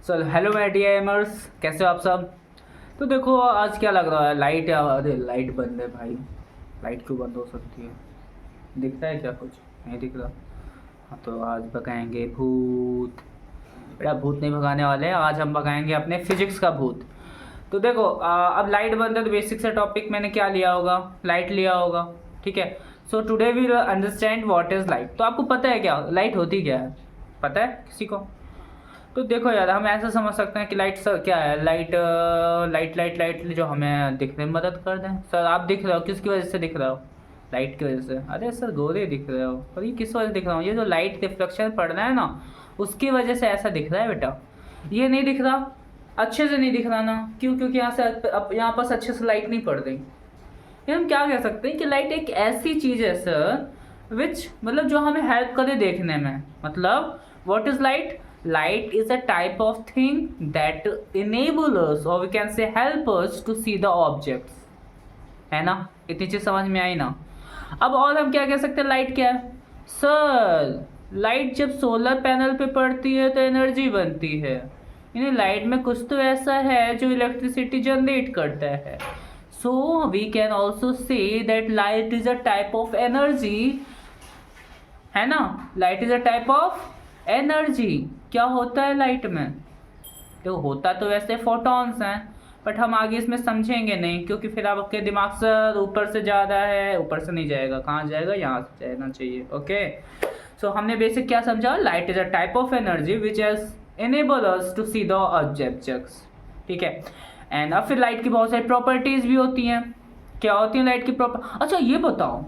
चल hello my dears, कैसे हो आप सब। तो देखो आज क्या लग रहा है, लाइट अरे लाइट बंद है भाई। लाइट क्यों बंद हो सकती है? दिखता है क्या? कुछ नहीं दिख रहा। हाँ तो आज भगाएंगे भूत। बेटा भूत नहीं भगाने वाले हैं, आज हम भगाएंगे अपने फिजिक्स का भूत। तो देखो अब लाइट बंद है तो बेसिक सा टॉपिक मैंने क्या लिया होगा, लाइट लिया होगा। ठीक है। So today we will understand what is light. तो आपको पता है क्या लाइट होती क्या है? पता है किसी को? तो देखो यार, हम ऐसा समझ सकते हैं कि लाइट सर क्या है, लाइट जो हमें दिखने में मदद कर दें। सर आप दिख रहे हो, किसकी वजह से दिख रहे हो? लाइट की वजह से। अरे सर गोरे दिख रहे हो, और ये किस वजह से दिख रहा हूँ? ये जो लाइट रिफ्लेक्शन पड़ रहा है ना, उसकी वजह से ऐसा दिख रहा है बेटा। ये नहीं दिख रहा, अच्छे से नहीं दिख रहा ना। क्यों? क्योंकि यहाँ से अब यहाँ पास अच्छे से लाइट नहीं पड़ रही। ये हम क्या कह सकते हैं कि लाइट एक ऐसी चीज़ है सर विच मतलब जो हमें हेल्प करे देखने में। मतलब what is light? Light is a type of thing that enable us or we can say help us to see the objects, है ना? इतनी चीज समझ में आई ना? अब और हम क्या कह सकते हैं, लाइट क्या है? सर लाइट जब सोलर पैनल पे पड़ती है तो एनर्जी बनती है, यानी लाइट में कुछ तो ऐसा है जो इलेक्ट्रिसिटी जनरेट करता है। So we can also say that light is a type of energy, है ना? Light is a type of energy. क्या होता है लाइट में? तो होता तो वैसे फोटॉन्स हैं, बट हम आगे इसमें समझेंगे नहीं, क्योंकि फिर आपके दिमाग से ऊपर से जा रहा है, ऊपर से नहीं जाएगा। कहाँ जाएगा? यहाँ से जाना चाहिए। ओके। सो हमने बेसिक क्या समझा? Light is a type of energy which has enable us to see the objects. ठीक है। एंड अब फिर लाइट की बहुत सारी प्रॉपर्टीज भी होती हैं। क्या होती हैं लाइट की प्रॉपर? अच्छा ये बताओ,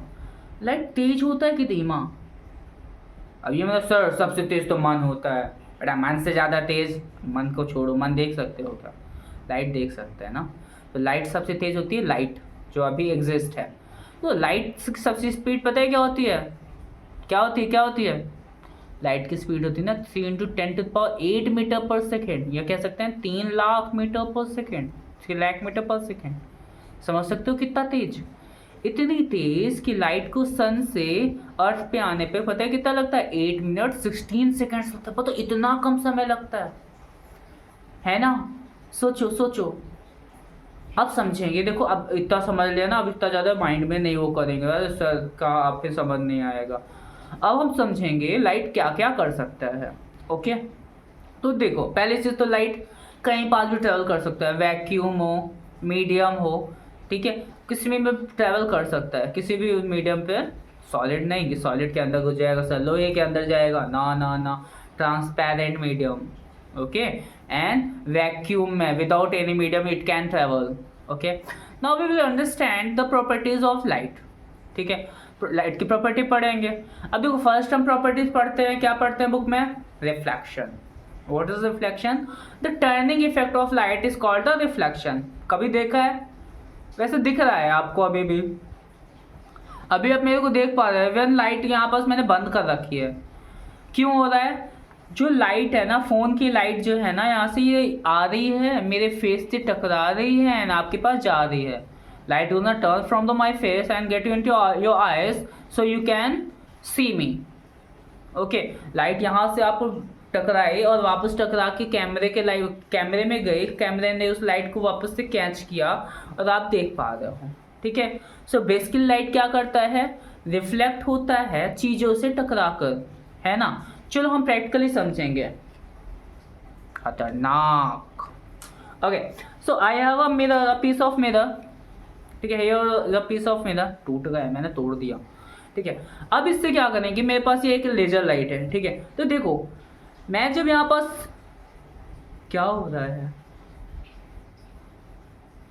लाइट तेज होता है कि धीमा? अब ये मतलब सर सबसे तेज तो मन होता है। बेटा मन से ज़्यादा तेज? मन को छोड़ो, मन देख सकते हो क्या? लाइट देख सकते हैं ना। तो लाइट सबसे तेज होती है, लाइट जो अभी एग्जिस्ट है। तो लाइट की सबसे स्पीड पता है क्या होती है? क्या होती है? लाइट की स्पीड होती है ना 3 × 10⁸ मीटर पर सेकेंड, या कह सकते हैं 3 लाख मीटर पर सेकेंड, 3 लाख मीटर पर सेकेंड। समझ सकते हो कितना तेज? इतनी तेज कि लाइट को सन से अर्थ पे आने पे पता है कितना लगता है? 8 मिनट 16 सेकेंड्स लगता है। पता इतना कम समय लगता है ना? सोचो सोचो। अब समझेंगे। देखो अब इतना समझ लिया ना, अब इतना ज़्यादा माइंड में नहीं वो करेंगे, अरे सर का आपके समझ नहीं आएगा। अब हम समझेंगे लाइट क्या क्या कर सकता है। ओके। तो देखो पहली चीज़ तो लाइट कहीं पास भी ट्रेवल कर सकता है, वैक्यूम हो, मीडियम हो, ठीक है, किसी में भी ट्रेवल कर सकता है, किसी भी मीडियम पे। सॉलिड नहीं कि सॉलिड के अंदर घुस जाएगा, सर लोहे के अंदर जाएगा ना ना ना। Transparent medium. Okay. And vacuum में without any medium it can travel. Okay. Now we will understand the properties of light. ठीक है। लाइट की प्रॉपर्टी पढ़ेंगे। अब देखो फर्स्ट हम प्रॉपर्टीज पढ़ते हैं, क्या पढ़ते हैं बुक में? Reflection. What is reflection? The turning effect of light is called the reflection. कभी देखा है? वैसे दिख रहा है आपको अभी भी, अभी आप मेरे को देख पा रहे हैं। व्हेन लाइट यहाँ पास मैंने बंद कर रखी है, क्यों हो रहा है? जो लाइट है ना, फोन की लाइट जो है ना, यहाँ से ये आ रही है, मेरे फेस से टकरा रही है एंड आपके पास जा रही है। Light will not turn from the my face and get into your eyes so you can see me. Okay. Light यहाँ से आपको टकराई और वापस टकरा के कैमरे में गई, कैमरे ने उस लाइट को वापस से कैच किया और आप देख पा रहे हो। ठीक है। सो बेसिकली लाइट क्या करता है? रिफ्लेक्ट होता है चीजों से टकरा कर, है ना? चलो हम प्रैक्टिकली समझेंगे। खतरनाक। Okay. So I have a mirror, a piece of mirror. ठीक है, here the piece of mirror टूट गया है, मैंने तोड़ दिया। ठीक है। अब इससे क्या करेंगे, मेरे पास ये एक लेजर लाइट है। ठीक है। तो देखो मैं जब यहाँ पास, क्या हो रहा है?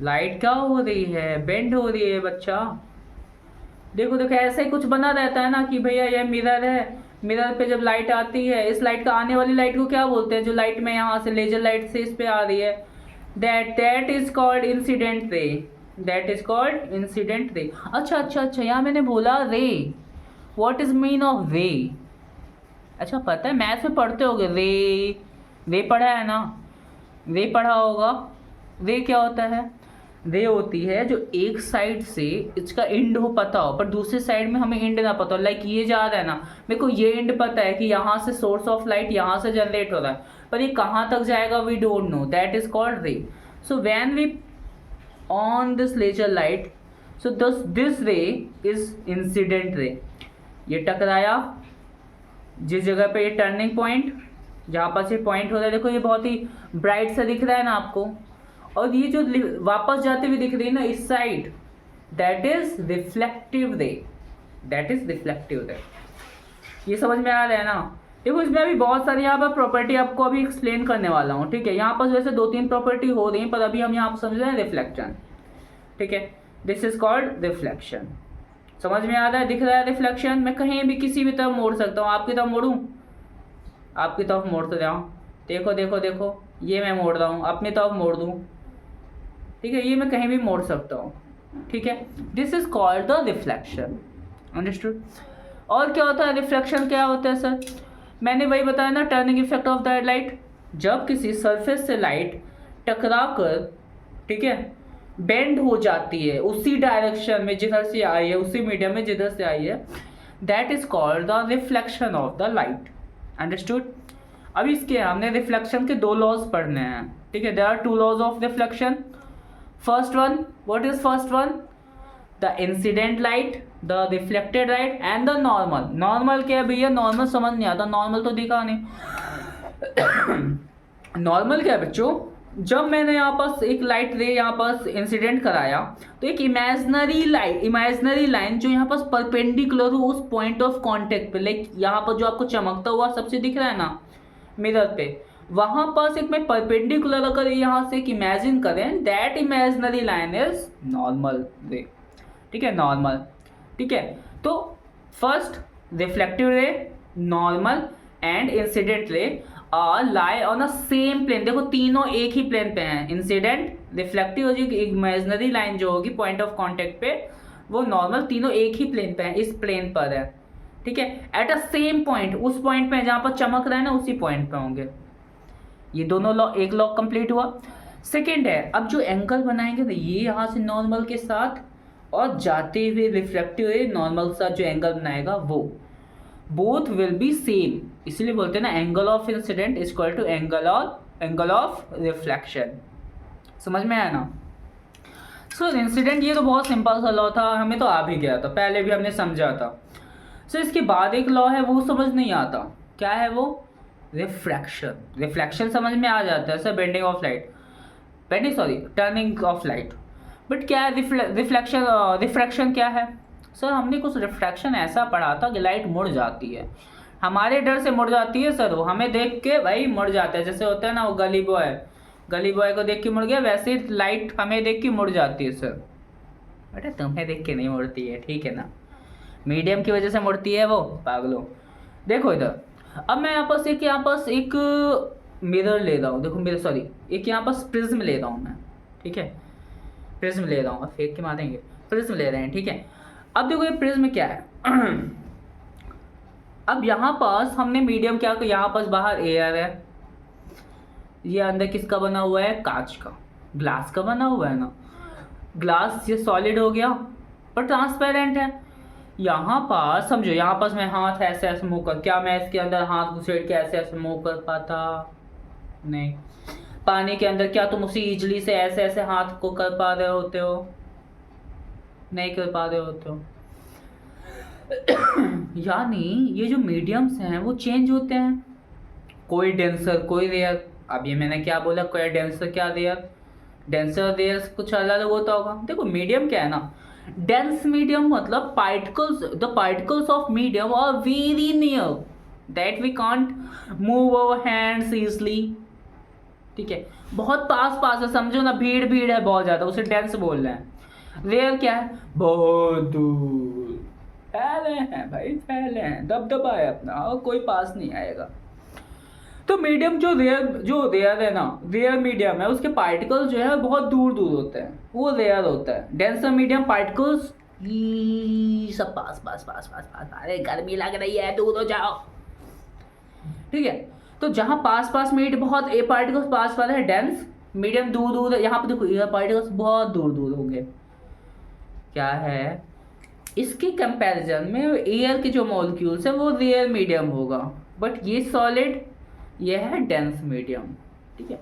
लाइट क्या हो रही है? बेंड हो रही है बच्चा। देखो देखो ऐसा ही कुछ बना रहता है ना कि भैया ये मिरर है, मिरर पे जब लाइट आती है, इस लाइट का आने वाली लाइट को क्या बोलते हैं? जो लाइट में यहाँ से लेजर लाइट से इस पे आ रही है, that is called incident ray. That is called incident ray. अच्छा अच्छा अच्छा, यहाँ मैंने बोला रे। व्हाट इज मीन ऑफ रे? अच्छा पता है, मैथ्स में पढ़ते होगे रे। रे पढ़ा है ना? रे पढ़ा होगा। रे क्या होता है? रे होती है जो एक साइड से इसका एंड हो पता हो, पर दूसरी साइड में हमें एंड ना पता हो। लाइक ये जा रहा है ना, मेरे को ये एंड पता है कि यहाँ से सोर्स ऑफ लाइट यहाँ से जनरेट हो रहा है, पर ये कहाँ तक जाएगा we don't know, that is called ray. So when we on this laser light, so this ray is incident ray. ये टकराया जिस जगह पे ये टर्निंग पॉइंट, जहाँ पर से पॉइंट हो रहा है, देखो ये बहुत ही ब्राइट सा दिख रहा है ना आपको, और ये जो वापस जाते हुए दिख रही है ना इस साइड, दैट इज रिफ्लेक्टिव रे. दैट इज रिफ्लेक्टिव रे. ये समझ में आ रहा है ना. देखो इसमें अभी बहुत सारी यहाँ पर प्रॉपर्टी आपको अभी एक्सप्लेन करने वाला हूँ, ठीक है. यहाँ पर वैसे 2-3 प्रॉपर्टी हो रही है, पर अभी हम यहाँ पर समझ रहे हैं रिफ्लेक्शन, ठीक है. This is called reflection. समझ में आ रहा है, दिख रहा है रिफ्लेक्शन. मैं कहीं भी किसी भी तरफ मोड़ सकता हूँ. आपकी तरफ मोड़ूँ, आपकी तरफ मोड़ तो रहा हूँ, देखो देखो देखो, ये मैं मोड़ रहा हूँ, अपनी तरफ मोड़ दूँ, ठीक है. ये मैं कहीं भी मोड़ सकता हूँ, ठीक है. This is called the reflection. Understood. और क्या होता है रिफ्लेक्शन, क्या होता है सर? मैंने वही बताया ना, turning effect of the light. जब किसी सरफेस से लाइट टकरा कर, ठीक है, बेंड हो जाती है उसी डायरेक्शन में जिधर से आई है, उसी मीडियम में जिधर से आई है, that is called the reflection of the light. Understood. अब इसके हमने रिफ्लेक्शन के 2 लॉज पढ़ने हैं, ठीक है. There are 2 laws of reflection. First one, what is first one? The incident light, the reflected light and the normal. Normal क्या है भैया? नॉर्मल समझ नहीं आता, नॉर्मल तो दिखा नहीं. नॉर्मल क्या है बच्चों? जब मैंने यहाँ पर एक लाइट रे यहाँ पर इंसिडेंट कराया, तो एक इमेजिनरी लाइन जो यहाँ पर परपेंडिकुलर हो उस पॉइंट ऑफ कांटेक्ट पे, लाइक यहाँ पर जो आपको चमकता हुआ सबसे दिख रहा है ना मिरर पे, वहां पर एक में परपेंडिकुलर अगर यहाँ से एक इमेजिन करें, that imaginary line is normal ray, ठीक है. नॉर्मल, ठीक है. तो first reflective ray, normal and incident ray are lie on a same plane. देखो तीनों एक ही प्लेन पे हैं. इंसिडेंट, रिफ्लेक्टिव और इमेजिनरी लाइन जो होगी पॉइंट ऑफ कांटेक्ट पे, वो नॉर्मल, तीनों एक ही प्लेन पे हैं, इस प्लेन पर है, ठीक है. एट अ सेम पॉइंट, उस पॉइंट पे जहां पर चमक रहा है ना उसी पॉइंट पे होंगे. ये दोनों लॉ, एक लॉ कंप्लीट हुआ. सेकेंड है, अब जो एंगल बनाएंगे ना, ये यहाँ से नॉर्मल के साथ और जाते हुए रिफ्लेक्टिव रे नॉर्मल के साथ जो एंगल बनाएगा वो बोथ विल बी सेम. इसलिए बोलते हैं ना angle of incident is equal to angle of reflection. समझ में आया ना. सो इंसिडेंट ये तो बहुत सिंपल सा लॉ था, हमें तो आ भी गया था, पहले भी हमने समझा था. सो इसके बाद एक लॉ है वो समझ नहीं आता. क्या है वो? रिफ्रैक्शन. रिफ्लेक्शन समझ में आ जाता है sir, bending of light, turning of light. But क्या है रिफ्लेक्शन? रिफ्रैक्शन क्या है सर? हमने कुछ रिफ्रैक्शन ऐसा पढ़ा था कि लाइट मुड़ जाती है, हमारे डर से मुड़ जाती है सर. वो हमें देख के भाई मुड़ जाता है, जैसे होता है ना वो गली बॉय को देख के मुड़ गया, वैसे लाइट हमें देख के मुड़ जाती है सर. बेटा तुम्हें देख के नहीं मुड़ती है, ठीक है ना, मीडियम की वजह से मुड़ती है वो, पागलो. देखो इधर, अब मैं यहाँ पास एक मिरर ले रहा हूँ, देखो मिरर, सॉरी, एक यहाँ पास प्रिज्म ले रहा हूँ मैं, ठीक है. प्रिज्म ले रहा हूँ, फेंक के मारेंगे, प्रिज्म ले रहे हैं, ठीक है. अब देखो ये प्रिज्म क्या है. अब यहाँ पास हमने मीडियम क्या, यहाँ पास बाहर एयर है, ये अंदर किसका बना हुआ है? कांच का, ग्लास का बना हुआ है ना. ग्लास ये सॉलिड हो गया पर ट्रांसपेरेंट है. यहाँ पास समझो, यहाँ पास मैं हाथ ऐसे ऐसे मूव कर, क्या मैं इसके अंदर हाथ घुसेड़ के ऐसे ऐसे मूव कर पाता? नहीं. पानी के अंदर क्या तुम उसी इजली से ऐसे ऐसे हाथ को कर पा रहे होते हो? नहीं कर पा रहे होते हो. यानी ये जो मीडियम्स हैं वो चेंज होते हैं, कोई डेंसर कोई रेयर. अब ये मैंने क्या बोला, कोई डेंसर क्या रेयर, डेंसर रेयर कुछ अलग होता होगा. देखो मीडियम क्या है ना, डेंस मीडियम मतलब the particles of medium are very near that we can't move our hands easily, ठीक है. बहुत पास है, समझो ना, भीड़ है बहुत ज्यादा, उसे डेंस बोल रहे हैं. रेयर क्या है? बहुत दूर, फैले हैं भाई, फैले हैं, दबदबा है अपना, और कोई पास नहीं आएगा. तो मीडियम जो रेयर है ना, रेयर मीडियम है, उसके पार्टिकल्स जो है बहुत दूर होते हैं, वो रेयर होता है. डेंसर मीडियम पार्टिकल्स सब पास. अरे गर्मी लग रही है, दूर हो जाओ, ठीक है. तो जहाँ पास में बहुत ए पार्टिकल्स पास वाला है डेंस, मीडियम दूर है. यहाँ पे देखो एयर पार्टिकल्स बहुत दूर होंगे. क्या है, इसके कंपैरिजन में एयर के जो मॉलिक्यूल्स है वो रेयर मीडियम होगा, बट ये सॉलिड ये है डेंस मीडियम, ठीक है।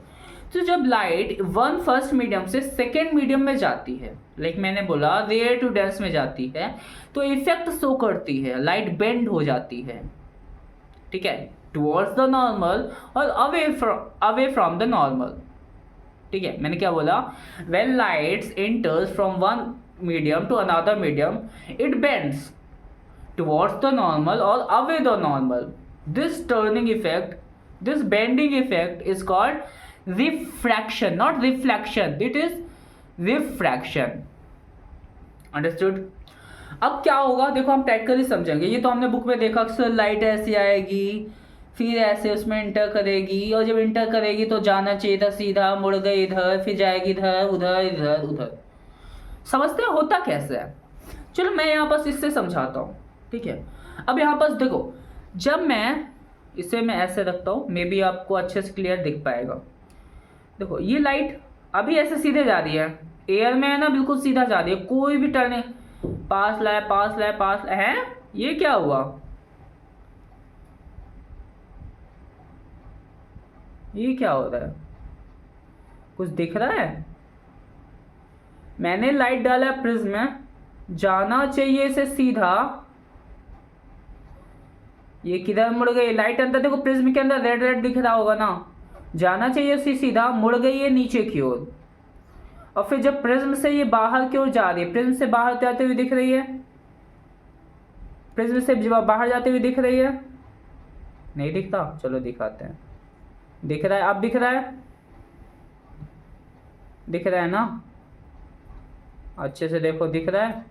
तो जब लाइट वन फर्स्ट मीडियम से सेकेंड मीडियम में जाती है, लाइक मैंने बोला रेयर टू डेंस में जाती है, तो इफेक्ट शो करती है, लाइट बेंड हो जाती है, ठीक है, टुवर्ड्स द नॉर्मल और अवे फ्रॉम द नॉर्मल, ठीक है। मैंने क्या बोला, when lights enters from one medium to another medium it bends towards the normal or away the normal. This turning effect, this bending effect is called refraction, not reflection. It is refraction. Understood? अब क्या होगा देखो, हम practically समझेंगे। ये तो हमने book में देखा, अक्सर लाइट ऐसी आएगी, फिर ऐसे उसमें इंटर करेगी, और जब इंटर करेगी तो जाना चाहिए था सीधा, मुड़ गई इधर, फिर जाएगी इधर, उधर, इधर, उधर। समझते हैं होता कैसे है? चलो मैं यहाँ पर इससे समझाता हूँ, ठीक है। अब यहाँ पर देखो, जब मैं इसे मैं ऐसे रखता हूँ, मे बी आपको अच्छे से क्लियर दिख पाएगा। देखो ये लाइट अभी ऐसे सीधे जा रही है, एयर में है ना, बिल्कुल सीधा जा रही है, कोई भी टर्निंग, पास लाए पास लाए पास है। ये क्या हुआ, ये क्या हो रहा है, कुछ दिख रहा है? मैंने लाइट डाला प्रिज्म में, जाना चाहिए इसे सीधा, ये किधर मुड़ गई लाइट? अंदर देखो प्रिज्म के अंदर रेड रेड दिख रहा होगा ना, जाना चाहिए उसी सीधा, मुड़ गई है नीचे की ओर। और फिर जब प्रिज्म से ये बाहर की ओर जा रही है, प्रिज्म से बाहर जाते हुए दिख रही है, प्रिज्म से बाहर जाते हुए दिख रही है, नहीं दिखता? चलो दिखाते हैं। दिख रहा है, अब दिख रहा है, दिख रहा है ना, अच्छे से देखो दिख रहा है।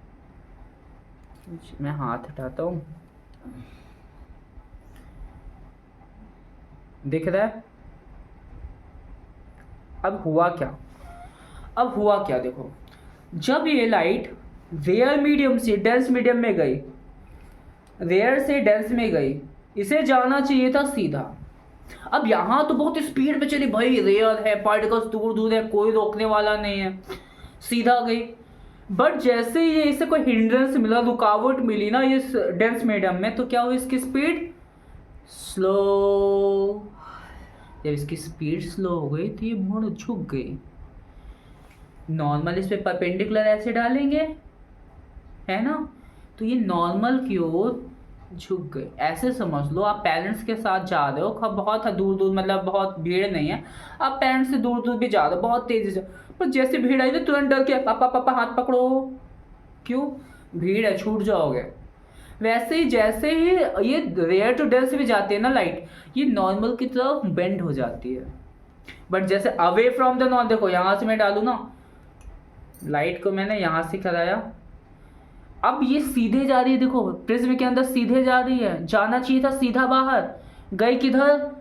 मैं हाथ हटाता हूँ, दिख रहा है? अब हुआ क्या, अब हुआ क्या देखो, जब ये लाइट रेयर मीडियम से डेंस मीडियम में गई, रेयर से डेंस में गई, इसे जाना चाहिए था सीधा। अब यहाँ तो बहुत स्पीड में चली भाई, रेयर है, पार्टिकल्स दूर दूर है, कोई रोकने वाला नहीं है, सीधा गई। बट जैसे ये इसे कोई हिंड्रेंस मिला, रुकावट मिली ना ये डेंस मीडियम में, तो क्या हुई, इसकी स्पीड स्लो। जब इसकी स्पीड स्लो हो गई तो ये मुड़ झुक गई। नॉर्मल इस पे परपेंडिकुलर ऐसे डालेंगे, है ना, तो ये नॉर्मल की ओर झुक गए। ऐसे समझ लो आप पेरेंट्स के साथ जा रहे हो, बहुत दूर दूर, मतलब बहुत भीड़ नहीं है, आप पेरेंट्स से दूर दूर भी जा रहे हो बहुत तेजी से, पर जैसे भीड़ आई तो तुरंत डर के पापा पापा हाथ पकड़ो, क्यों? भीड़ है, छूट जाओगे। वैसे ही जैसे ही ये रेयर टू डेंस भी जाती है ना लाइट, ये नॉर्मल की तरफ बेंड हो जाती है। बट जैसे अवे फ्रॉम द नॉर्मल, देखो यहाँ से मैं डालू ना, लाइट को मैंने यहाँ से कराया, अब ये सीधे जा रही है, देखो प्रिज्म के अंदर सीधे जा रही है, जाना चाहिए था सीधा बाहर, गई किधर?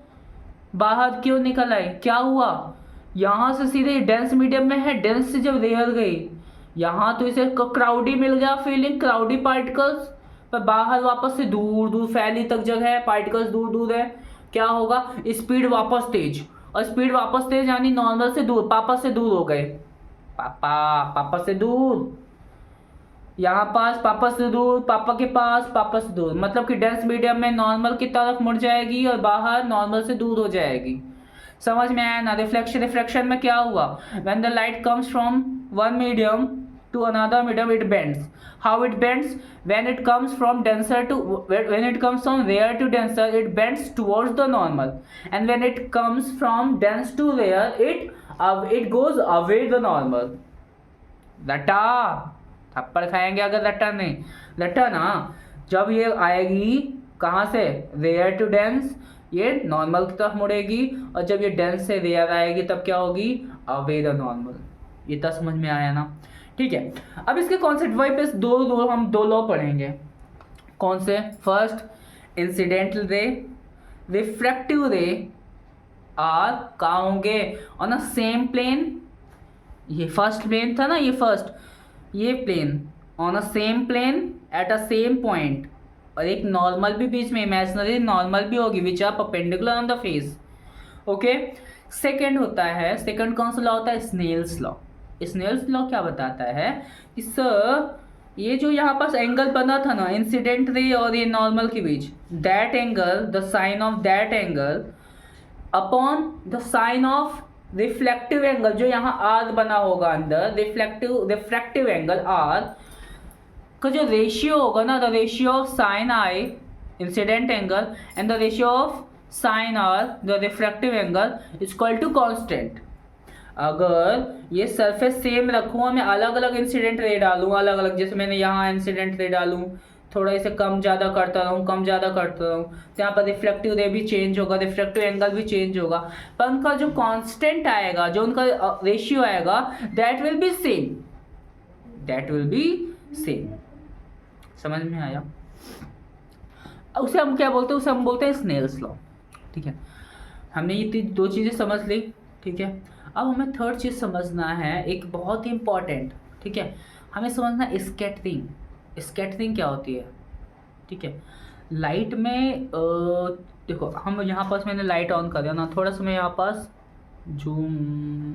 बाहर क्यों निकल आई? क्या हुआ? यहाँ से सीधे डेंस मीडियम में है, डेंस से जब रेयर गई, यहाँ तो इसे क्राउडी मिल गया फीलिंग, क्राउडी पार्टिकल्स, पर बाहर वापस से दूर दूर फैली तक जगह है, पार्टिकल्स दूर दूर है, क्या होगा? स्पीड वापस तेज, और स्पीड वापस तेज यानी नॉर्मल से दूर, पापा से दूर हो गए, पापा से दूर, यहाँ पास, पापा से दूर, पापा के पास, पापा से दूर, मतलब कि डेंस मीडियम में नॉर्मल की तरफ मुड़ जाएगी और बाहर नॉर्मल से दूर हो जाएगी। समझ में आया ना? रिफ्लेक्शन में क्या हुआ, when the light comes from one medium to another medium it bends. How it bends? When it comes from rare to denser it bends towards the normal, and when it comes from dense to rare it goes away the normal. रटा, थप्पड़ खाएंगे अगर रटा नहीं, रटा ना। जब ये आएगी कहाँ से, रेयर टू डेंस, ये नॉर्मल की तरफ मुड़ेगी, और जब ये डेंस से रेयर आएगी तब क्या होगी, अवे द नॉर्मल। ये तो समझ में आया ना? ठीक है, अब इसके कॉन्सेप्ट वाइज हम दो लॉ पढ़ेंगे। कौन से? First, incidental ray, refractive ray are कहाँ होंगे, ऑन अ सेम प्लेन। ये फर्स्ट प्लेन था ना, ये फर्स्ट, ये plane on a same plane at a same point, और एक नॉर्मल भी बीच में, इमेजिनरी नॉर्मल भी होगी, which are perpendicular on the face. Okay, second होता है, सेकेंड कौन सा लॉ होता है, स्नेल्स लॉ। स्नेल्स लॉ क्या बताता है, इस ये जो यहाँ पास एंगल बना था ना इंसिडेंट रे और ये नॉर्मल के बीच, that angle, the sine of that angle upon the sine of reflective angle, जो यहाँ आर बना होगा अंदर, रिफ्रैक्टिव एंगल आर का जो रेशियो होगा ना, the ratio of sine i incident angle and the ratio of sine are the refractive angle is equal to constant. अगर ये सरफेस सेम रखूँ, मैं अलग अलग इंसिडेंट रे डालूँ, अलग अलग, जैसे मैंने यहाँ इंसिडेंट रे डालूँ, थोड़ा इसे कम ज़्यादा करता रहूँ, कम ज़्यादा करता रहूँ, तो यहाँ पर रिफ्लेक्टिव रे भी चेंज होगा, रिफ्लेक्टिव एंगल भी चेंज होगा, पर उनका जो कांस्टेंट आएगा, जो उनका रेशियो आएगा, that will be same, that will be same. समझ में आया? उसे हम क्या बोलते हैं? उसे हम बोलते हैं स्नेल्स लॉ। ठीक है, हमने ये दो चीज़ें समझ ली। ठीक है, अब हमें थर्ड चीज़ समझना है, एक बहुत ही इंपॉर्टेंट। ठीक है, हमें समझना है स्कैटरिंग। स्कैटरिंग क्या होती है? ठीक है, लाइट में देखो, हम यहाँ पास मैंने लाइट ऑन कर दिया ना, थोड़ा सा मैं यहाँ पास जूम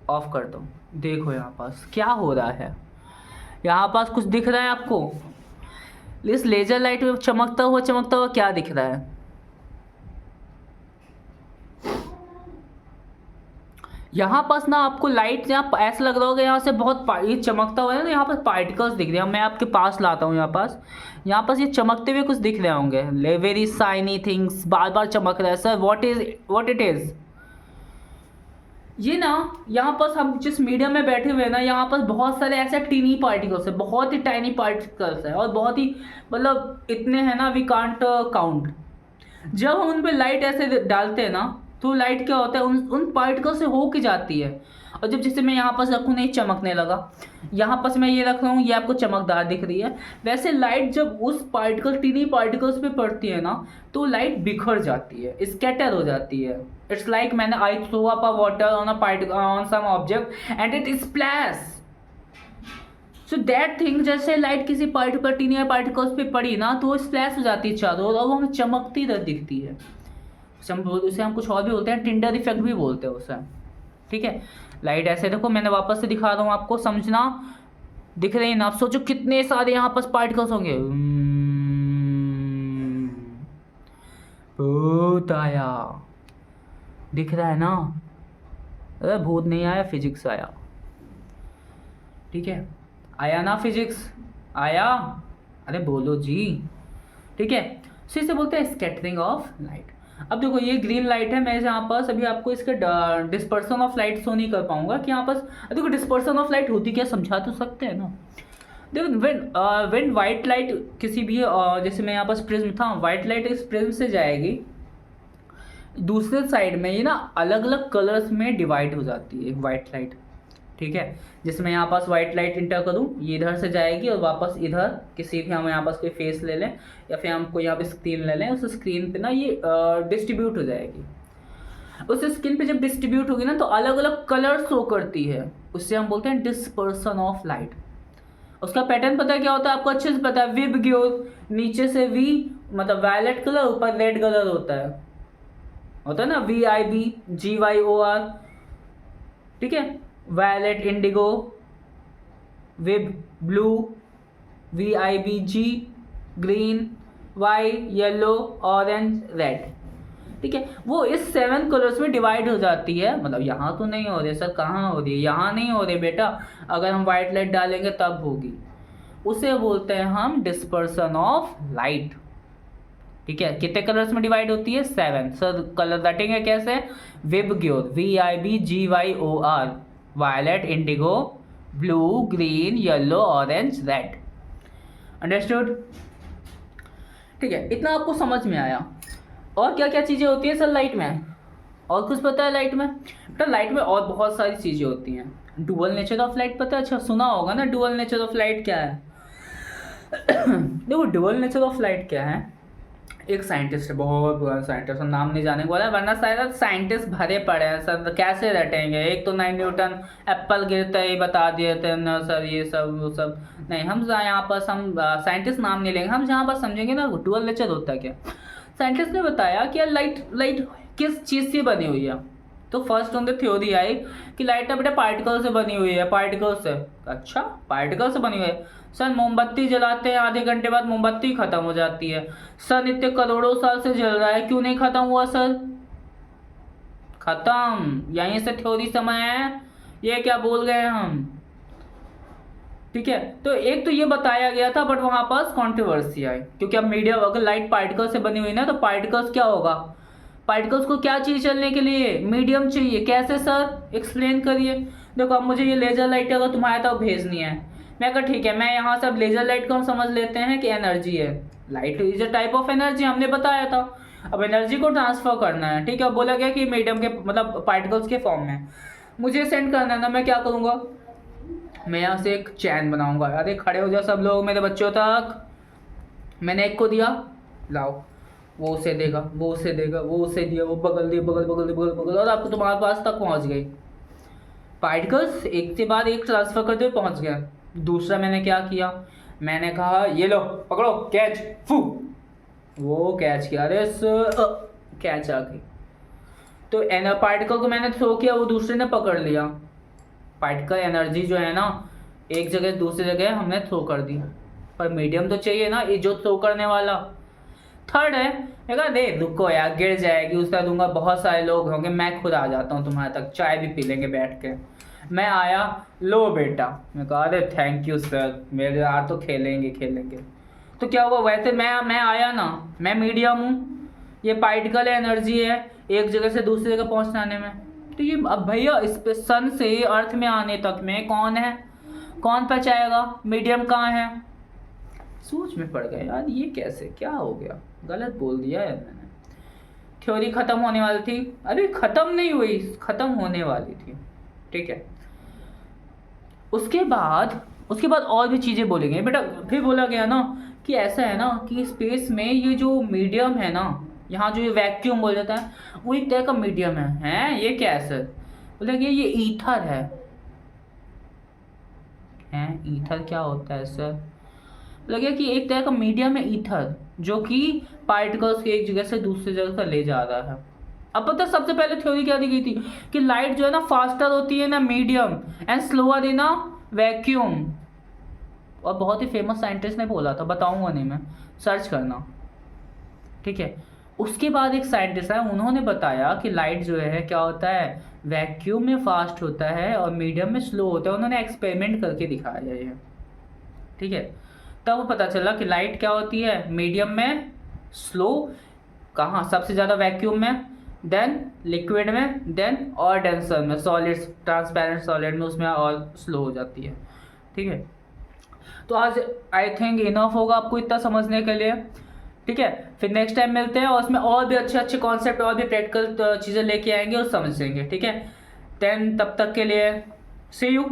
ऑफ करता हूँ। देखो यहाँ पास क्या हो रहा है, यहाँ पास कुछ दिख रहा है आपको? इस लेजर लाइट में चमकता हुआ क्या दिख रहा है? यहाँ पास ना आपको लाइट यहाँ ऐसा लग रहा होगा, यहाँ से बहुत ये चमकता हुआ है ना, यहाँ पर पार्टिकल्स दिख रहे हैं। मैं आपके पास लाता हूँ, यहाँ पास ये चमकते हुए कुछ दिख रहे होंगे, वेरी शाइनी थिंग्स, बार बार चमक रहा है। Sir what it is? ये ना यहाँ पास हम जिस मीडियम में बैठे हुए हैं ना, यहाँ पास बहुत सारे ऐसे टीनी पार्टिकल्स है, बहुत ही टाइनी पार्टिकल्स है, और बहुत ही मतलब इतने हैं ना, वी कांट काउंट। जब हम उन पर लाइट ऐसे डालते हैं ना, तो लाइट क्या होता है, उन पार्टिकल से हो के जाती है। और जब जैसे मैं यहाँ पास रखूँ, नहीं चमकने लगा, यहाँ पास मैं ये रख रहा हूँ, ये आपको चमकदार दिख रही है। वैसे लाइट जब उस टीनी पार्टिकल्स पे पड़ती है ना, तो लाइट बिखर जाती है, स्कैटर हो जाती है। इट्स लाइक मैंने I throw up a water on some object and it splash. So that thing, जैसे लाइट किसी पार्टिकल, टीनी पार्टिकल्स पे पड़ी ना, तो वो स्प्लैश हो जाती है चारों ओर, और वो हमें चमकती दिखती है। उसे हम कुछ और भी बोलते हैं, टिंडर इफेक्ट भी बोलते हैं उसे। ठीक है, लाइट ऐसे देखो, मैंने वापस से दिखा रहा हूँ आपको, समझना। दिख रही है ना? आप सोचो कितने सारे यहाँ पास पार्टिकल्स होंगे। भूत आया, दिख रहा है ना? अरे भूत नहीं आया, फिजिक्स आया। ठीक है, आया ना? फिजिक्स आया? अरे बोलो जी। ठीक है, सो इसे बोलते हैं स्कैटरिंग ऑफ लाइट। अब देखो, ये ग्रीन लाइट है, मैं यहाँ पास अभी आपको इसके डिस्पर्सन ऑफ लाइट शो नहीं कर पाऊंगा कि यहाँ पास। देखो, डिस्पर्सन ऑफ लाइट होती क्या, समझा तो सकते हैं ना। देखो, व्हेन वाइट लाइट किसी भी जैसे मैं यहाँ पास प्रिज्म था, वाइट लाइट इस प्रिज्म से जाएगी, दूसरे साइड में ये ना अलग अलग कलर्स में डिवाइड हो जाती है एक वाइट लाइट। ठीक है, जैसे मैं यहाँ पास वाइट लाइट इंटर करूँ, ये इधर से जाएगी और वापस इधर किसी भी, हम यहाँ पास कोई फेस ले लें या फिर हम कोई यहाँ पे स्क्रीन ले लें, उस स्क्रीन पे ना ये डिस्ट्रीब्यूट हो जाएगी। उस स्क्रीन पे जब डिस्ट्रीब्यूट होगी ना, तो अलग अलग कलर शो करती है, उससे हम बोलते हैं डिस्पर्सन ऑफ लाइट। उसका पैटर्न पता है क्या होता है? आपको अच्छे से पता है, विब ग्योर, नीचे से वी मतलब वायलेट कलर, ऊपर रेड कलर होता है ना, VIBGYOR। ठीक है, violet, indigo, VIB blue, VIBG green, Y yellow, orange, red. ठीक है, वो इस 7 कलर्स में डिवाइड हो जाती है। मतलब यहाँ तो नहीं हो रही सर, कहाँ हो रही है? यहाँ नहीं हो रही बेटा, अगर हम वाइट लाइट डालेंगे तब होगी। उसे बोलते हैं हम डिस्पर्सन ऑफ लाइट। ठीक है, कितने कलर्स में डिवाइड होती है? 7। सर कलर रटेंगे कैसे? VIBGYOR, VIBGYOR, violet, indigo, blue, green, yellow, orange, red. Understood? ठीक है, इतना आपको समझ में आया। और क्या क्या चीज़ें होती हैं सर लाइट में? और कुछ पता है लाइट में? बेटा लाइट में और बहुत सारी चीज़ें होती हैं। डुअल नेचर ऑफ लाइट पता है? अच्छा सुना होगा ना, डुअल नेचर ऑफ लाइट क्या है? देखो, डुअल नेचर ऑफ लाइट क्या है, एक साइंटिस्ट है, बहुत बड़ा साइंटिस्ट, नाम नहीं जाने को बोला, वरना शायद साइंटिस्ट भरे पड़े हैं सर, कैसे रटेंगे? एक तो 9 न्यूटन, एप्पल गिरता ही बता दिए थे ना सर, ये सब वो सब नहीं। हम यहाँ पर हम साइंटिस्ट नाम नहीं लेंगे, हम जहाँ पर समझेंगे ना डुअल नेचर होता है क्या। साइंटिस्ट ने बताया कि लाइट किस चीज़ से बनी हुई है। तो फर्स्ट उनकी थ्योरी आई कि लाइट ना बेटा पार्टिकल से बनी हुई है, पार्टिकल से। अच्छा, पार्टिकल से बनी हुई है, सर मोमबत्ती जलाते हैं, आधे घंटे बाद मोमबत्ती खत्म हो जाती है। सन इतने करोड़ों साल से जल रहा है, क्यों नहीं खत्म हुआ सर? खत्म, यहीं से थ्योरी समय है, ये क्या बोल गए हम? ठीक है, तो एक तो ये बताया गया था, बट वहां पास कंट्रोवर्सी आई, क्योंकि अब मीडिया अगर लाइट पार्टिकल से बनी हुई ना, तो पार्टिकल्स क्या होगा? पार्टिकल्स को क्या चाहिए चलने के लिए? मीडियम चाहिए। कैसे सर, एक्सप्लेन करिए। देखो अब मुझे ये लेजर लाइट अगर तुम्हारे तक भेजनी है, मैं कहा ठीक है, मैं यहाँ से अब लेजर लाइट को हम समझ लेते हैं कि एनर्जी है। Light is a type of energy, हमने बताया था। अब एनर्जी को ट्रांसफर करना है, ठीक है, बोला गया कि मीडियम के मतलब पार्टिकल्स के फॉर्म में मुझे सेंड करना है ना, मैं क्या करूँगा? मैं यहाँ से एक चैन बनाऊंगा। अरे खड़े हो जाओ सब लोग मेरे बच्चों तक। मैंने एक को दिया, लाओ, वो उसे देगा, वो उसे देगा, वो उसे दिया, वो बगल दिया, बगल बगल बगल बगल, और आपको तुम्हारे पास तक पहुंच गई। पार्टिकल्स एक के बाद एक ट्रांसफर करते हुए पहुंच गया। दूसरा मैंने क्या किया, मैंने कहा ये लो पकड़ो, कैच, फू, वो कैच किया, अरे कैच आ गई। तो एन पार्टिकल को मैंने थ्रो किया, वो दूसरे ने पकड़ लिया। पार्टिकल एनर्जी जो है ना, एक जगह से दूसरी जगह हमने थ्रो कर दी, पर मीडियम तो चाहिए ना, ये जो थ्रो करने वाला। थर्ड है, मैं कहा दे रुको यार, गिर जाएगी, उसका दूंगा, बहुत सारे लोग होंगे, मैं खुद आ जाता हूँ तुम्हारे तक, चाय भी पी लेंगे बैठ के। मैं आया, लो बेटा, मैं कहा अरे थैंक यू सर, मेरे यार तो खेलेंगे खेलेंगे। तो क्या हुआ, वैसे मैं आया ना, मैं मीडियम हूँ, ये पार्टिकल एनर्जी है एक जगह से दूसरी जगह पहुँचाने में। तो ये अब भैया इस पे सन से अर्थ में आने तक में कौन है, कौन पहुँचाएगा? मीडियम कहाँ है? सोच में पड़ गया यार, ये कैसे, क्या हो गया, गलत बोल दिया यार मैंने। थ्योरी खत्म होने वाली थी, अरे खत्म नहीं हुई, खत्म होने वाली थी, ठीक है। उसके बाद और भी चीज़ें बोली गई बेटा। फिर बोला गया ना कि ऐसा है ना कि स्पेस में ये जो मीडियम है ना, यहाँ जो ये वैक्यूम बोल जाता है, वो एक तरह का मीडियम है। हैं ये क्या है सर? बोला गया ये ईथर है। हैं ईथर क्या होता है सर? लगे कि एक तरह का मीडियम है ईथर, जो कि पार्टिकल्स के एक जगह से दूसरी जगह का ले जा रहा है। अब पता है सबसे पहले थ्योरी क्या दी गई थी कि लाइट जो है ना फास्टर होती है ना medium, and slower in a vacuum. और बहुत ही फेमस साइंटिस्ट ने बोला था, बताऊंगा नहीं मैं, सर्च करना, ठीक है। उसके बाद एक साइंटिस्ट है, उन्होंने बताया कि लाइट जो है क्या होता है, वैक्यूम में फास्ट होता है और मीडियम में स्लो होता है। उन्होंने एक्सपेरिमेंट करके दिखाया ये, ठीक है। तब पता चला कि लाइट क्या होती है, मीडियम में स्लो, कहाँ सबसे ज़्यादा वैक्यूम में, देन लिक्विड में, देन और डेंसर में, सॉलिड्स, ट्रांसपेरेंट सॉलिड में, उसमें और स्लो हो जाती है, ठीक है। तो आज आई थिंक इनफ होगा आपको इतना समझने के लिए, ठीक है। फिर नेक्स्ट टाइम मिलते हैं और उसमें और भी अच्छे अच्छे कॉन्सेप्ट और भी प्रैक्टिकल चीज़ें लेके आएंगे और समझेंगे, ठीक है। देन तब तक के लिए सी यू।